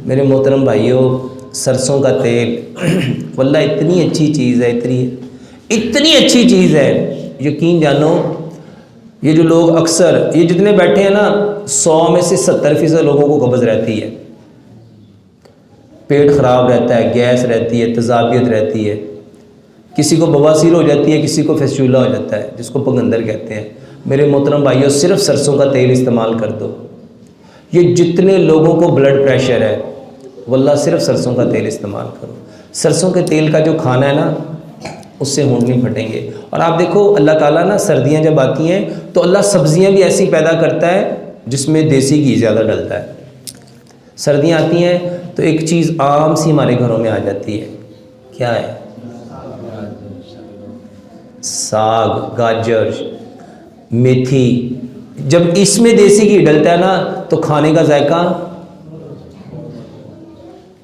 میرے محترم بھائیوں، سرسوں کا تیل واللہ اتنی اچھی چیز ہے، اتنی اچھی چیز ہے، یقین جانو یہ جو لوگ اکثر یہ جتنے بیٹھے ہیں نا 100 میں سے 70% لوگوں کو قبض رہتی ہے، پیٹ خراب رہتا ہے، گیس رہتی ہے، تیزابیت رہتی ہے، کسی کو بواسیر ہو جاتی ہے، کسی کو فسچولا ہو جاتا ہے جس کو پگندر کہتے ہیں۔ میرے محترم بھائیوں، صرف سرسوں کا تیل استعمال کر دو، یہ جتنے لوگوں کو بلڈ پریشر ہے واللہ صرف سرسوں کا تیل استعمال کرو۔ سرسوں کے تیل کا جو کھانا ہے نا اس سے ہونٹ نہیں پھٹیں گے۔ اور آپ دیکھو اللہ تعالیٰ نا سردیاں جب آتی ہیں تو اللہ سبزیاں بھی ایسی پیدا کرتا ہے جس میں دیسی گھی زیادہ ڈلتا ہے۔ سردیاں آتی ہیں تو ایک چیز عام سی ہمارے گھروں میں آ جاتی ہے، کیا ہے؟ ساگ، گاجر، میتھی۔ جب اس میں دیسی گھی ڈلتا ہے نا تو کھانے کا ذائقہ،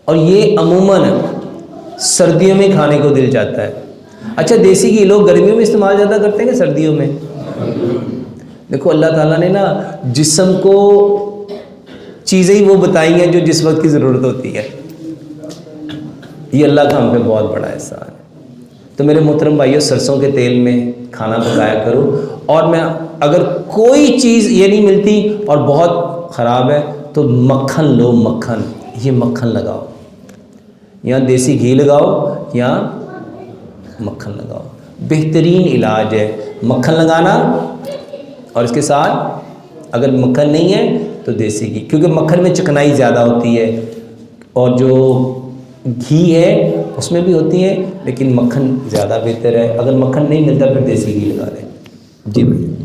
اور یہ عموماً سردیوں میں کھانے کو دل چاہتا ہے۔ اچھا دیسی گھی لوگ گرمیوں میں استعمال زیادہ کرتے ہیں کہ سردیوں میں؟ دیکھو اللہ تعالیٰ نے نا جسم کو چیزیں ہی وہ بتائی ہیں جو جس وقت کی ضرورت ہوتی ہے، یہ اللہ کا ہم پہ بہت بڑا احسان ہے۔ تو میرے محترم بھائیوں، سرسوں کے تیل میں کھانا پکایا کرو، اور میں اگر کوئی چیز یہ نہیں ملتی اور بہت خراب ہے تو مکھن لو، مکھن، یہ مکھن لگاؤ، یا دیسی گھی لگاؤ یا مکھن لگاؤ، بہترین علاج ہے مکھن لگانا۔ اور اس کے ساتھ اگر مکھن نہیں ہے تو دیسی گھی، کیونکہ مکھن میں چکنائی زیادہ ہوتی ہے اور جو گھی ہے اس میں بھی ہوتی ہے، لیکن مکھن زیادہ بہتر ہے۔ اگر مکھن نہیں ملتا پھر دیسی گھی لگا دیں۔ جی بھائی۔